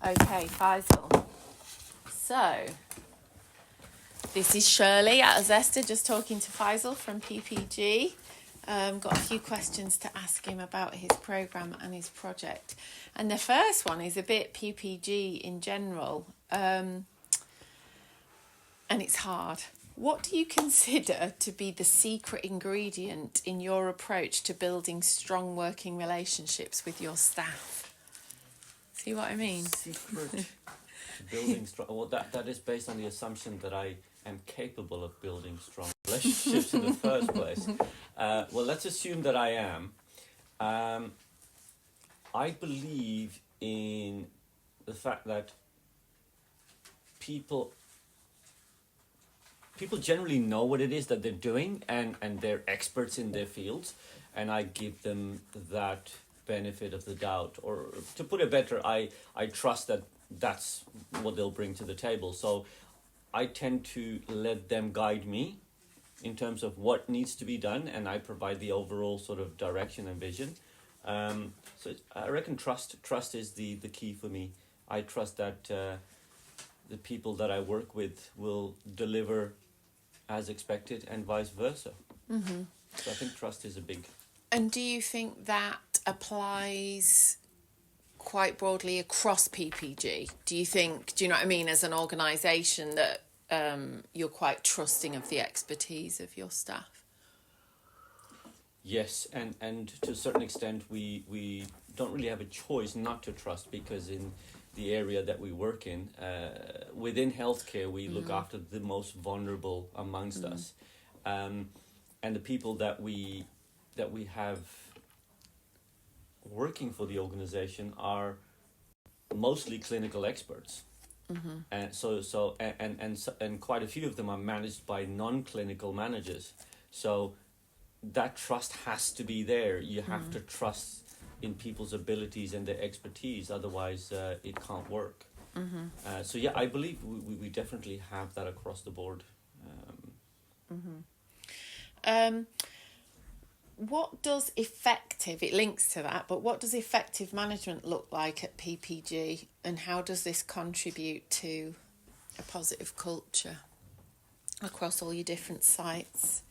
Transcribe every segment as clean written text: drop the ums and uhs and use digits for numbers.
Okay, Faisal. So, this is Shirley at Azesta, just talking to Faisal from PPG. Got a few questions to ask him about his programme and his project. And the first one is a bit PPG in general, and it's hard. What do you consider to be the secret ingredient in your approach to building strong working relationships with your staff? See what I mean? Secret to building strong. Well, that is based on the assumption that I am capable of building strong relationships in the first place. Well, let's assume that I am. I believe in the fact that people generally know what it is that they're doing, and they're experts in their fields, and I give them that benefit of the doubt, or to put it better, I trust that that's what they'll bring to the table. So I tend to let them guide me in terms of what needs to be done, and I provide the overall sort of direction and vision. So I reckon trust is the key for me. I trust that the people that I work with will deliver as expected, and vice versa. Mm-hmm. So I think trust is a big... And do you think that applies quite broadly across PPG? Do you know what I mean, as an organisation, that you're quite trusting of the expertise of your staff? Yes, and to a certain extent we don't really have a choice not to trust, because in the area that we work in, within healthcare, we look after the most vulnerable amongst us, and the people that we have working for the organization are mostly clinical experts, and and quite a few of them are managed by non-clinical managers. So that trust has to be there. You have to trust in people's abilities and their expertise, otherwise it can't work. So yeah, I believe we definitely have that across the board. What does effective, it links to that, but what does effective management look like at PPG, and how does this contribute to a positive culture across all your different sites?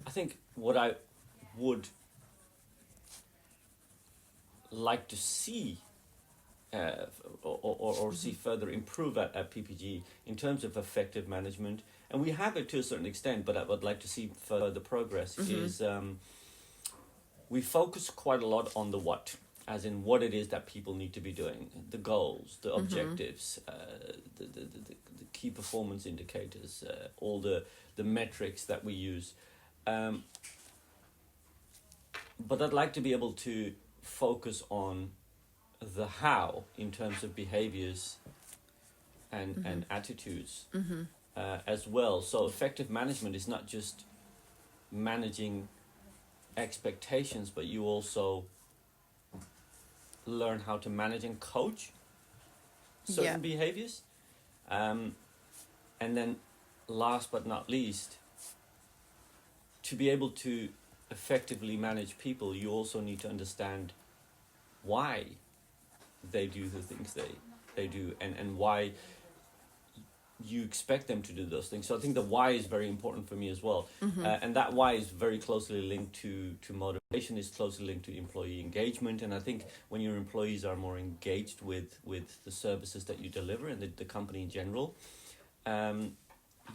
I think what I would like to see or see further improve at PPG in terms of effective management, and we have it to a certain extent, but I would like to see further progress, is we focus quite a lot on the what, as in what it is that people need to be doing, the goals, the objectives, the key performance indicators, all the metrics that we use. But I'd like to be able to focus on the how in terms of behaviors and attitudes as well. So effective management is not just managing expectations, but you also learn how to manage and coach certain behaviors. And then last but not least, to be able to effectively manage people, you also need to understand why they do the things they do, and why you expect them to do those things. So I think the why is very important for me as well. And that why is very closely linked to motivation, is closely linked to employee engagement. And I think when your employees are more engaged with the services that you deliver and the company in general,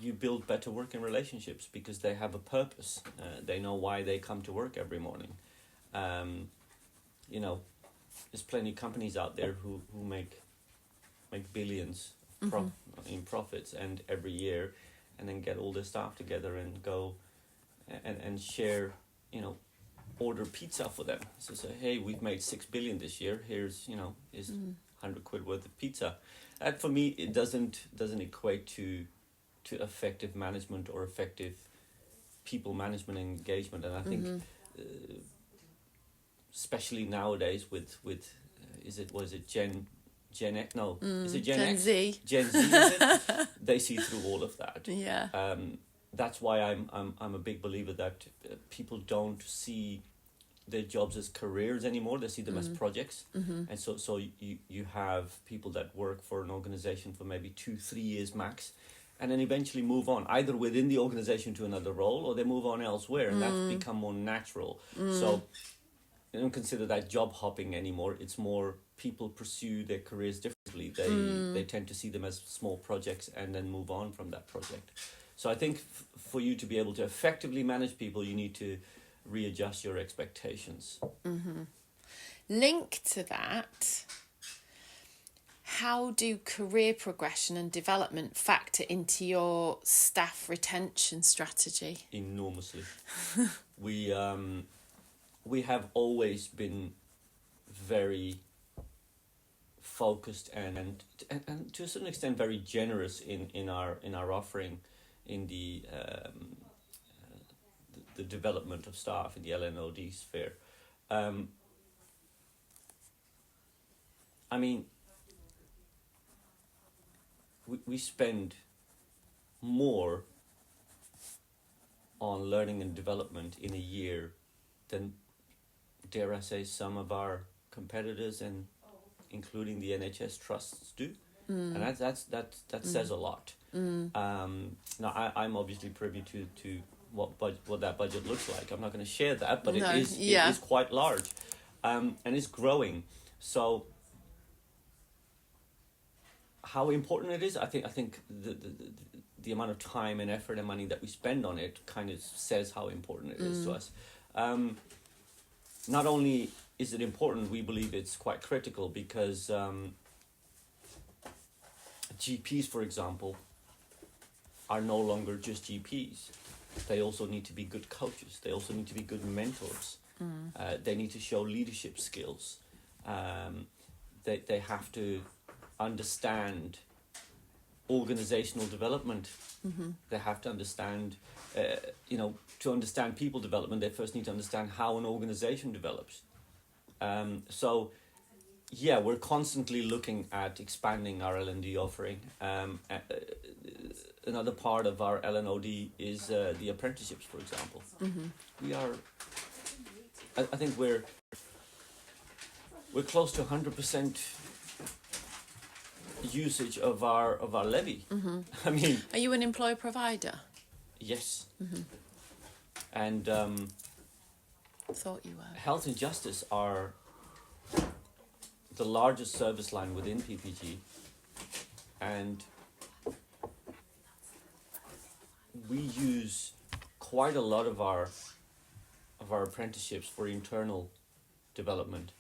you build better working relationships, because they have a purpose. They know why they come to work every morning. There's plenty of companies out there who make billions in profits and every year, and then get all their staff together and go and share, order pizza for them. So say, hey, we've made 6 billion this year. Here's 100 quid worth of pizza. That for me, it doesn't equate to effective management or effective people management and engagement. And I think especially nowadays with is it Gen X? No, is it Gen X? Z. Gen Z, is it? They see through all of that. Yeah. That's why I'm a big believer that people don't see their jobs as careers anymore. They see them as projects. And so you have people that work for an organization for maybe 2-3 years max, and then eventually move on either within the organization to another role, or they move on elsewhere, and that's become more natural. So I don't consider that job hopping anymore. It's more people pursue their careers differently. They tend to see them as small projects and then move on from that project. So I think for you to be able to effectively manage people, you need to readjust your expectations. Linked to that, how do career progression and development factor into your staff retention strategy? Enormously. We have always been very focused and to a certain extent very generous in our offering in the development of staff in the LNOD sphere. I mean, we spend more on learning and development in a year than, dare I say, some of our competitors, and including the NHS trusts do. And that says a lot. Now I'm obviously privy to what that budget looks like. I'm not going to share that, but it is quite large, and it's growing. So how important it is, I think the amount of time and effort and money that we spend on it kind of says how important it is to us. Not only is it important, we believe it's quite critical because GPs, for example, are no longer just GPs. They also need to be good coaches. They also need to be good mentors. They need to show leadership skills. They have to understand organizational development. They have to understand, to understand people development, they first need to understand how an organization develops. So, yeah, we're constantly looking at expanding our L&D offering. Another part of our LNOD is the apprenticeships, for example. We are, I think we're close to 100% usage of our levy. I mean, are you an employer provider? Yes. And thought you were. Health and justice are the largest service line within PPG, and we use quite a lot of our apprenticeships for internal development.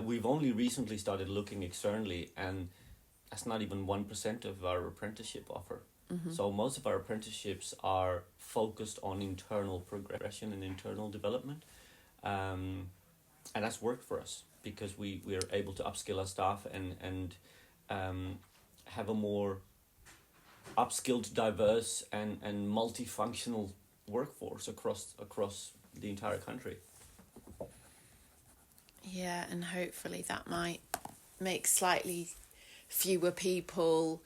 We've only recently started looking externally, and that's not even 1% of our apprenticeship offer. So most of our apprenticeships are focused on internal progression and internal development, and that's worked for us because we are able to upskill our staff and have a more upskilled, diverse and multifunctional workforce across the entire country. Yeah, and hopefully that might make slightly fewer people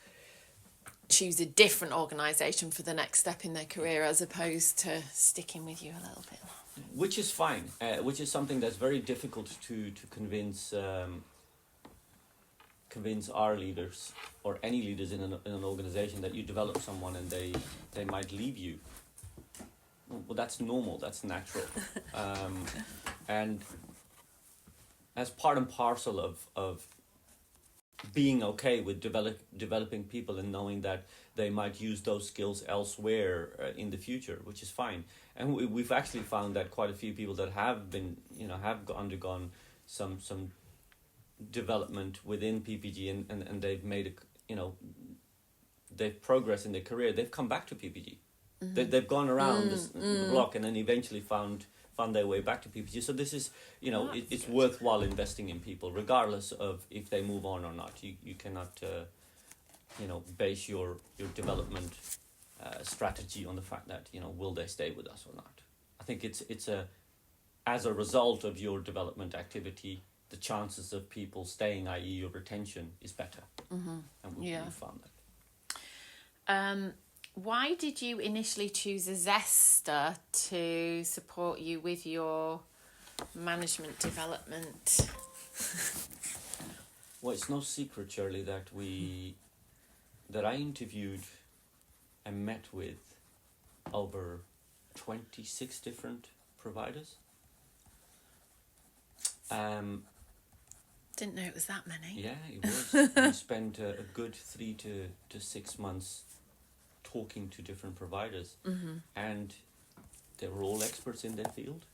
choose a different organisation for the next step in their career as opposed to sticking with you a little bit longer. Which is fine, which is something that's very difficult to convince our leaders or any leaders in an organisation that you develop someone and they might leave you. Well, that's normal, that's natural. And as part and parcel of being okay with developing people and knowing that they might use those skills elsewhere in the future, which is fine. And we've actually found that quite a few people that have been, have undergone some development within PPG and they've made they've progressed in their career, they've come back to PPG. They've gone around the block and then eventually found their way back to PPG. So this is, it's worthwhile investing in people, regardless of if they move on or not. You cannot, base your development strategy on the fact that, will they stay with us or not. I think it's as a result of your development activity, the chances of people staying, i.e. your retention, is better. And we've found that. Why did you initially choose Azesta to support you with your management development? Well, it's no secret, Shirley, that I interviewed and met with over 26 different providers. Didn't know it was that many. Yeah, it was. We spent a good 3 to 6 months talking to different providers, and they were all experts in their field.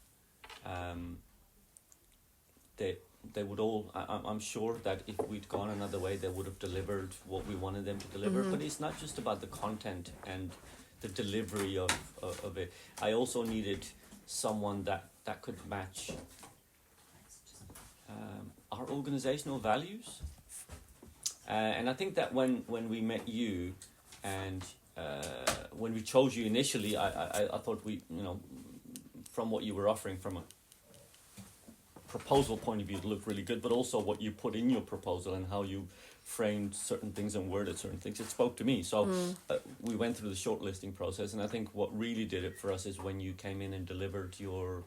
They would all. I'm sure that if we'd gone another way, they would have delivered what we wanted them to deliver. But it's not just about the content and the delivery of it. I also needed someone that could match our organizational values. And I think that when we met you and when we chose you initially, I thought we, from what you were offering from a proposal point of view, it looked really good, but also what you put in your proposal and how you framed certain things and worded certain things, it spoke to me. So we went through the shortlisting process, and I think what really did it for us is when you came in and delivered your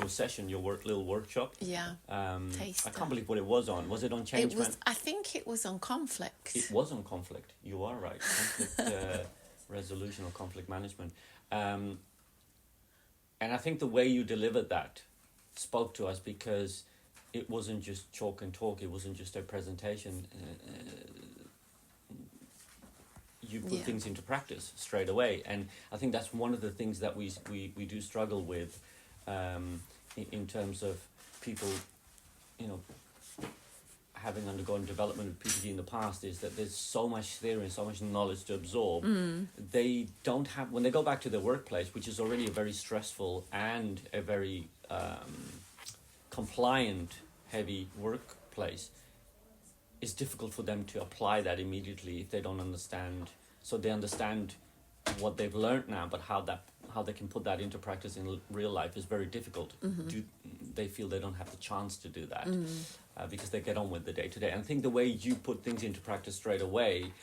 session, your little workshop. Yeah. I can't believe what it was on. Was it on change? I think it was on conflict. It was on conflict. You are right. Conflict resolution or conflict management. And I think the way you delivered that spoke to us, because it wasn't just chalk and talk. It wasn't just a presentation. You put things into practice straight away. And I think that's one of the things that we do struggle with in terms of people, having undergone development of PPG in the past, is that there's so much theory and so much knowledge to absorb. They don't have, when they go back to their workplace, which is already a very stressful and a very compliant heavy workplace, it's difficult for them to apply that immediately if they don't understand. So they understand what they've learned now, but how they can put that into practice in real life is very difficult. They feel they don't have the chance to do that because they get on with the day-to-day. And I think the way you put things into practice straight away,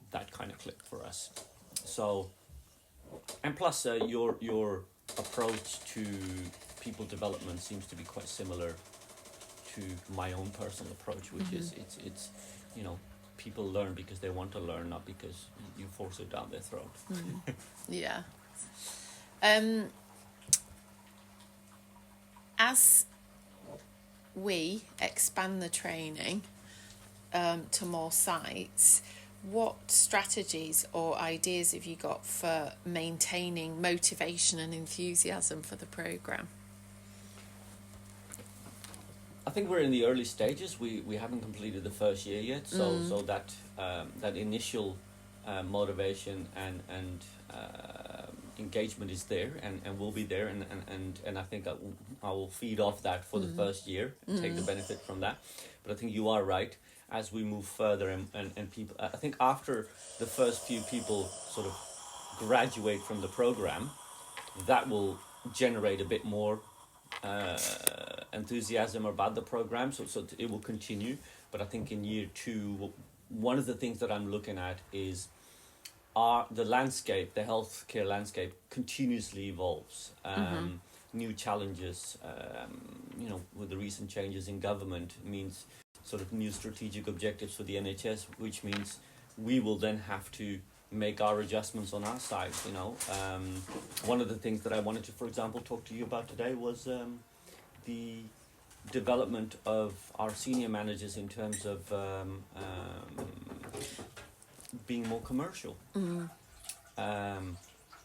that kind of clicked for us. So, and plus your approach to people development seems to be quite similar to my own personal approach, which is it's people learn because they want to learn, not because you force it down their throat. Yeah. As we expand the training to more sites, what strategies or ideas have you got for maintaining motivation and enthusiasm for the programme? I think we're in the early stages. We haven't completed the first year yet, so that that initial motivation and engagement is there and will be there, and I think I will feed off that for the first year and take the benefit from that. But I think you are right. As we move further and people, I think after the first few people sort of graduate from the program, that will generate a bit more enthusiasm about the program, so it will continue. But I think in year 2, one of the things that I'm looking at is the landscape, the healthcare landscape continuously evolves. New challenges, with the recent changes in government, means sort of new strategic objectives for the NHS, which means we will then have to make our adjustments on our side. One of the things that I wanted to, for example, talk to you about today was the development of our senior managers in terms of being more commercial.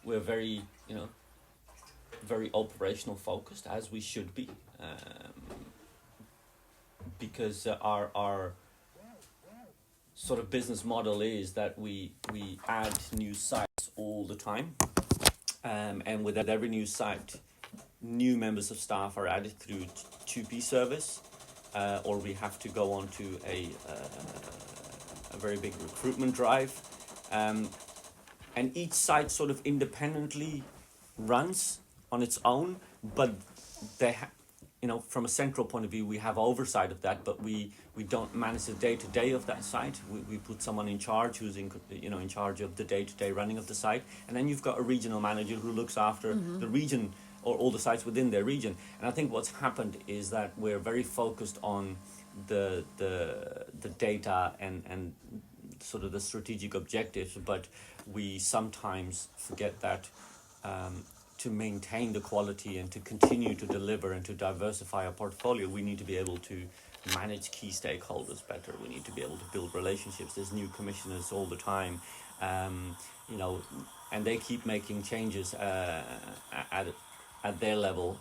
We're very, very operational focused, as we should be, because our sort of business model is that we add new sites all the time, and with every new site, new members of staff are added through 2P service, or we have to go on to a very big recruitment drive, and each site sort of independently runs on its own, but they from a central point of view, we have oversight of that, but we don't manage the day-to-day of that site. We put someone in charge who's in charge of the day-to-day running of the site, and then you've got a regional manager who looks after the region or all the sites within their region. And I think what's happened is that we're very focused on the data and sort of the strategic objectives, but we sometimes forget that to maintain the quality and to continue to deliver and to diversify our portfolio, we need to be able to manage key stakeholders better. We need to be able to build relationships. There's new commissioners all the time, you know, and they keep making changes at their level,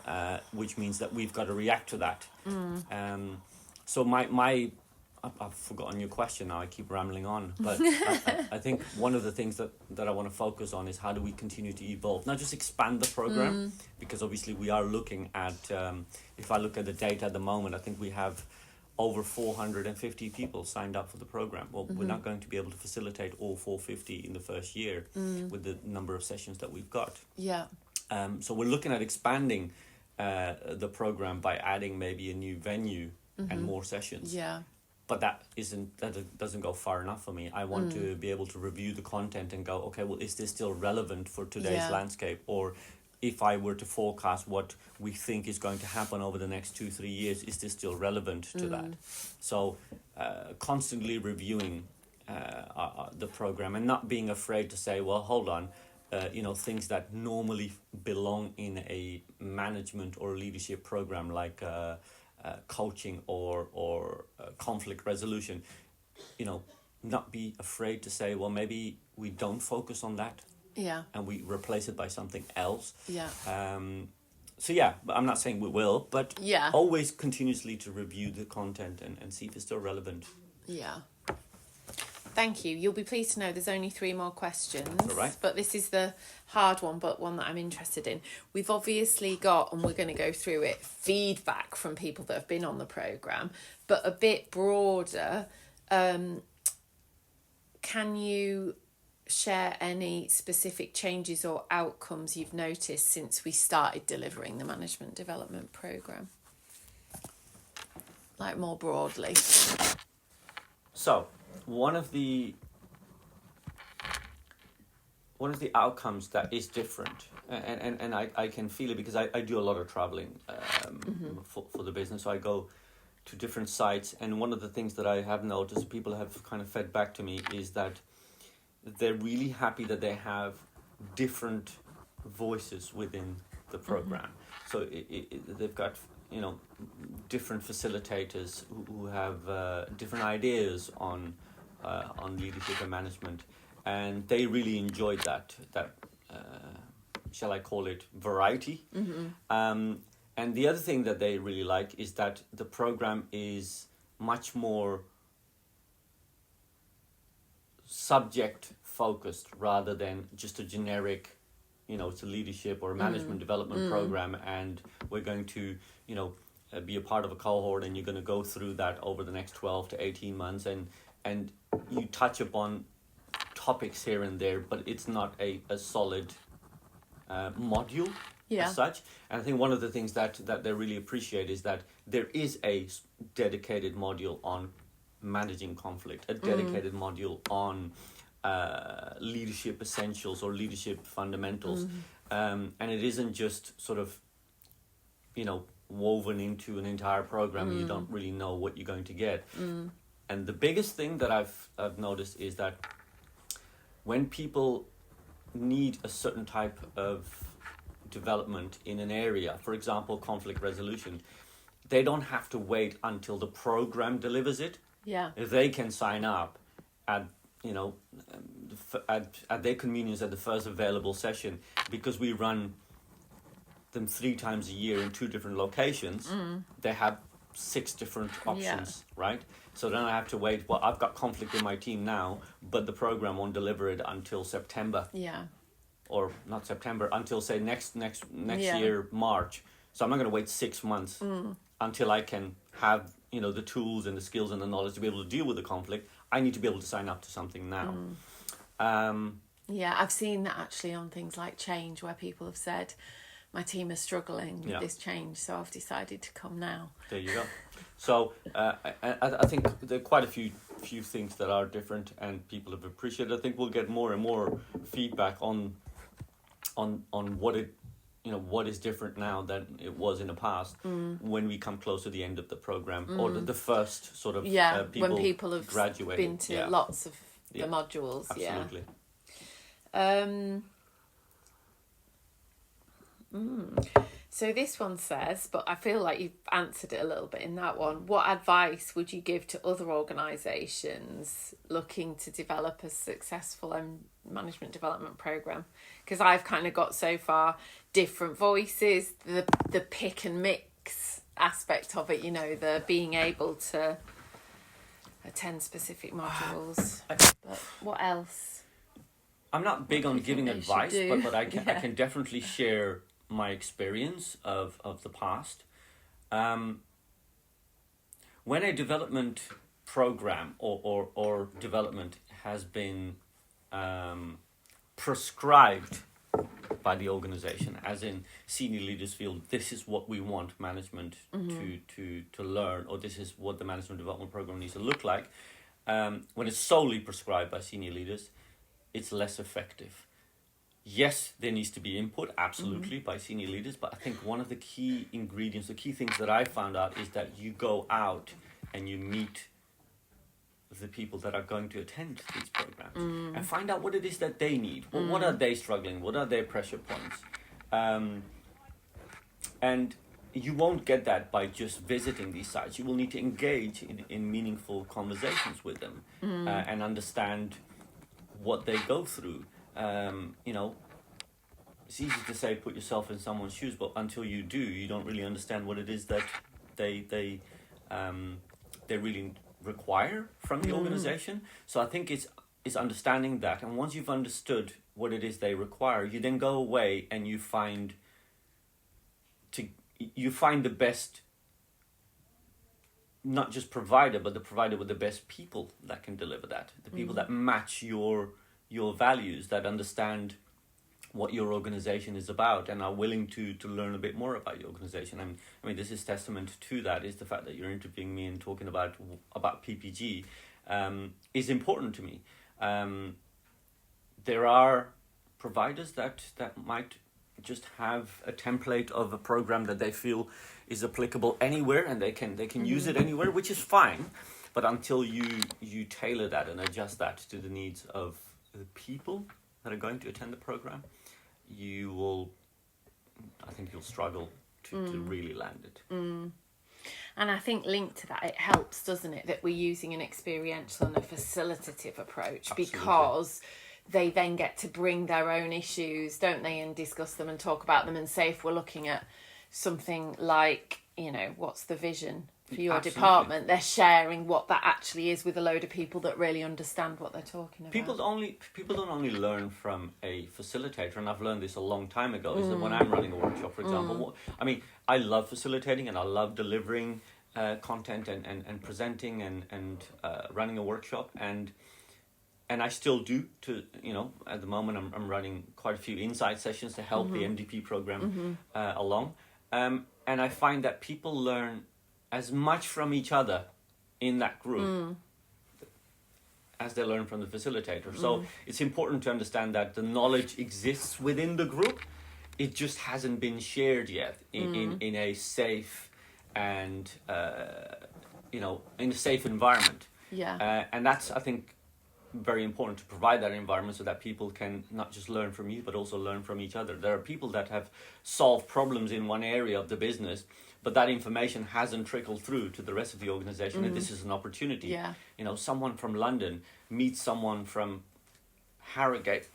which means that we've got to react to that. So I've forgotten your question now. I keep rambling on, but I think one of the things that I want to focus on is how do we continue to evolve, not just expand the program, because obviously we are looking at, if I look at the data at the moment, I think we have over 450 people signed up for the program. Well, we're not going to be able to facilitate all 450 in the first year with the number of sessions that we've got. Yeah. So we're looking at expanding the program by adding maybe a new venue and more sessions. Yeah. But that doesn't go far enough for me. I want to be able to review the content and go, okay, well, is this still relevant for today's landscape? Or if I were to forecast what we think is going to happen over the next 2-3 years, is this still relevant to that? So constantly reviewing the program and not being afraid to say, well, hold on, you know, things that normally belong in a management or leadership program like coaching or conflict resolution, you know, not be afraid to say, well, maybe we don't focus on that. Yeah. And we replace it by something else. Yeah. So yeah, but I'm not saying we will, but Yeah. always continuously to review the content and see if it's still relevant. Yeah. Thank you. You'll be pleased to know there's only 3 more questions. All right. But this is the hard one, but one that I'm interested in. We've obviously got, and we're going to go through it, feedback from people that have been on the programme, but a bit broader. Can you share any specific changes or outcomes you've noticed since we started delivering the management development programme? Like more broadly. So one of the outcomes that is different, and I can feel it because I do a lot of traveling for the business. So I go to different sites, and one of the things that I have noticed, people have kind of fed back to me, is that they're really happy that they have different voices within the program. So they've got, you know, different facilitators who have different ideas on leadership and management, and they really enjoyed that shall I call it variety. And the other thing that they really like is that the program is much more subject focused rather than just a generic, you know, it's a leadership or a management development program, and we're going to, you know, be a part of a cohort, and you're going to go through that over the next 12 to 18 months, and you touch upon topics here and there, but it's not a solid module as such. And I think one of the things that they really appreciate is that there is a dedicated module on managing conflict, a dedicated module on leadership essentials or leadership fundamentals, and it isn't just sort of, you know, woven into an entire program and you don't really know what you're going to get. And the biggest thing that I've noticed is that when people need a certain type of development in an area, for example, conflict resolution, they don't have to wait until the program delivers it. Yeah. If they can sign up at, you know, at their convenience at the first available session, because we run them 3 times a year in 2 different locations, they have 6 different options, right? So then I have to wait. Well, I've got conflict in my team now, but the program won't deliver it until September. Yeah. Or not September, until say next year, March. So I'm not going to wait 6 months until I can have, you know, the tools and the skills and the knowledge to be able to deal with the conflict. I need to be able to sign up to something now. Yeah, I've seen that actually on things like change, where people have said, my team is struggling with this change, so I've decided to come now. There you go. So I think there are quite a few things that are different and people have appreciated. I think we'll get more and more feedback on what it what is different now than it was in the past when we come close to the end of the program or the first sort of people when people have graduated. been to lots of the modules. Absolutely. So this one says, but I feel like you've answered it a little bit in that one. What advice would you give to other organisations looking to develop a successful management development programme? Because I've kind of got so far different voices, the pick and mix aspect of it, the being able to attend specific modules. But what else? I'm not big on giving advice, but I can definitely share my experience of the past. When a development program or development has been prescribed by the organization, as in senior leaders feel this is what we want management to learn, or this is what the management development program needs to look like, when it's solely prescribed by senior leaders, it's less effective. Yes, there needs to be input, absolutely, by senior leaders, but I think one of the key ingredients, the key things that I found out is that you go out and you meet the people that are going to attend these programs and find out what it is that they need. What are they struggling? What are their pressure points? And you won't get that by just visiting these sites. You will need to engage in meaningful conversations with them and understand what they go through. It's easy to say put yourself in someone's shoes, but until you do, you don't really understand what it is that they really require from the organization. So I think it's understanding that, and once you've understood what it is they require, you then go away and you find the best, not just provider, but the provider with the best people that can deliver that, the people that match your values, that understand what your organization is about and are willing to learn a bit more about your organization. I mean, this is testament to that, is the fact that you're interviewing me and talking about PPG is important to me. There are providers that might just have a template of a program that they feel is applicable anywhere, and they can use it anywhere, which is fine. But until you tailor that and adjust that to the needs of the people that are going to attend the program, you'll struggle to really land it. And I think linked to that, it helps, doesn't it, that we're using an experiential and a facilitative approach. Absolutely. Because they then get to bring their own issues, don't they, and discuss them and talk about them. And say if we're looking at something like, what's the vision for your Absolutely. department, they're sharing what that actually is with a load of people that really understand what they're talking about. People don't only learn from a facilitator, and I've learned this a long time ago, is that when I'm running a workshop, for example, I love facilitating and I love delivering content and presenting and running a workshop, and I still do at the moment I'm running quite a few insight sessions to help the MDP program along, and I find that people learn as much from each other in that group as they learn from the facilitator. So it's important to understand that the knowledge exists within the group. It just hasn't been shared yet in a safe and in a safe environment. Yeah. And that's, I think, very important to provide that environment so that people can not just learn from you but also learn from each other. There are people that have solved problems in one area of the business, but that information hasn't trickled through to the rest of the organization, and this is an opportunity. Yeah. Someone from London meets someone from Harrogate,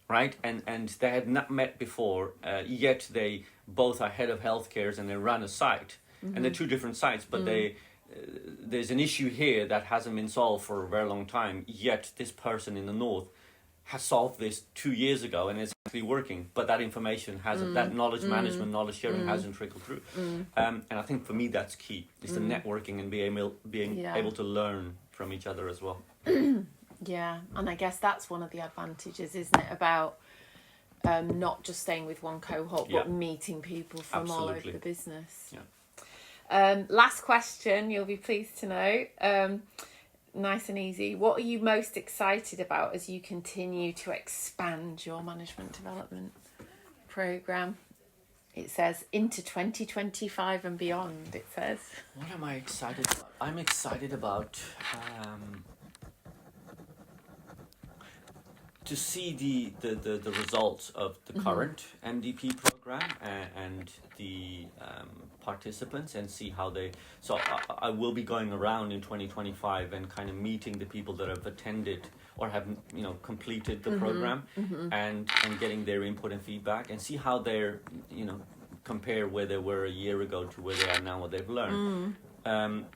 right? And they had not met before, yet they both are head of healthcare and they run a site. And they're two different sites, but there's an issue here that hasn't been solved for a very long time, yet this person in the north has solved this 2 years ago and it's actually working, but that information hasn't, that knowledge management, knowledge sharing hasn't trickled through. And I think for me that's key, is the networking and being able to learn from each other as well. Yeah, and I guess that's one of the advantages, isn't it, about not just staying with one cohort, but meeting people from all over the business. Yeah. Last question, you'll be pleased to know. Nice and easy. What are you most excited about as you continue to expand your management development program? It says into 2025 and beyond, it says. What am I excited about? I'm excited about to see the results of the current MDP program and the participants, and see how they. So I will be going around in 2025 and kind of meeting the people that have attended or have completed the program, and getting their input and feedback, and see how they're compare where they were a year ago to where they are now, what they've learned.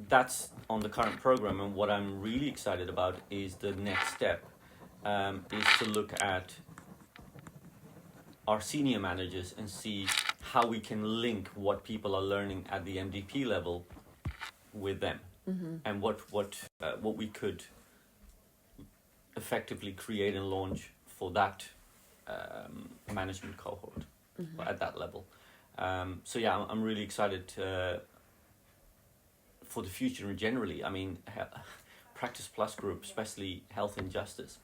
That's on the current program, and what I'm really excited about is the next step. Is to look at our senior managers and see how we can link what people are learning at the MDP level with them, and what we could effectively create and launch for that management cohort at that level. So yeah, I'm really excited for the future generally. I mean, Practice Plus Group, especially Health and Justice,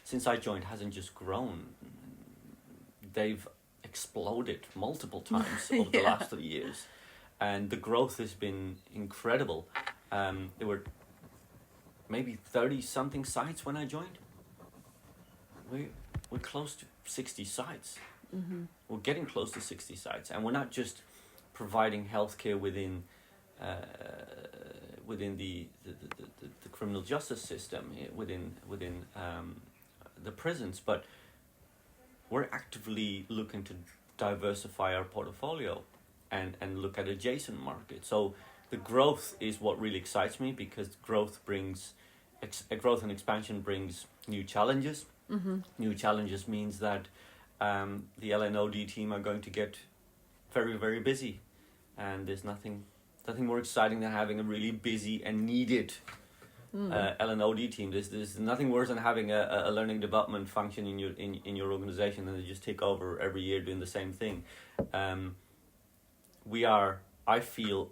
since I joined, hasn't just grown. They've exploded multiple times over the last 3 years, and the growth has been incredible. There were maybe 30 something sites when I joined. We're close to 60 sites. We're getting close to 60 sites, and we're not just providing healthcare within the criminal justice system, within the prisons, but we're actively looking to diversify our portfolio and look at adjacent markets. So the growth is what really excites me, because growth and expansion brings new challenges. New challenges means that the LNOD team are going to get very, very busy, and there's nothing more exciting than having a really busy and needed LNOD team. There's nothing worse than having a learning development function in your organization, and they just take over every year doing the same thing. We are, I feel,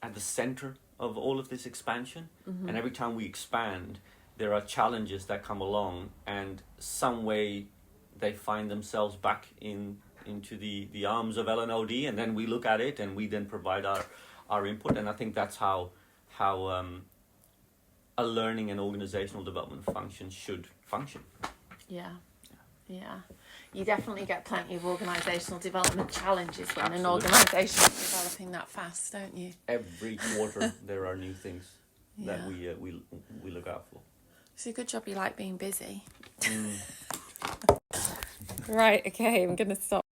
at the center of all of this expansion, and every time we expand, there are challenges that come along, and some way they find themselves back into the arms of LNOD, and then we look at it and we then provide our input. And I think that's how a learning and organizational development function should function. Yeah. You definitely get plenty of organizational development challenges when Absolutely. an organization is developing that fast, don't you? Every quarter there are new things that we look out for. It's a good job you like being busy. Right, okay, I'm going to stop.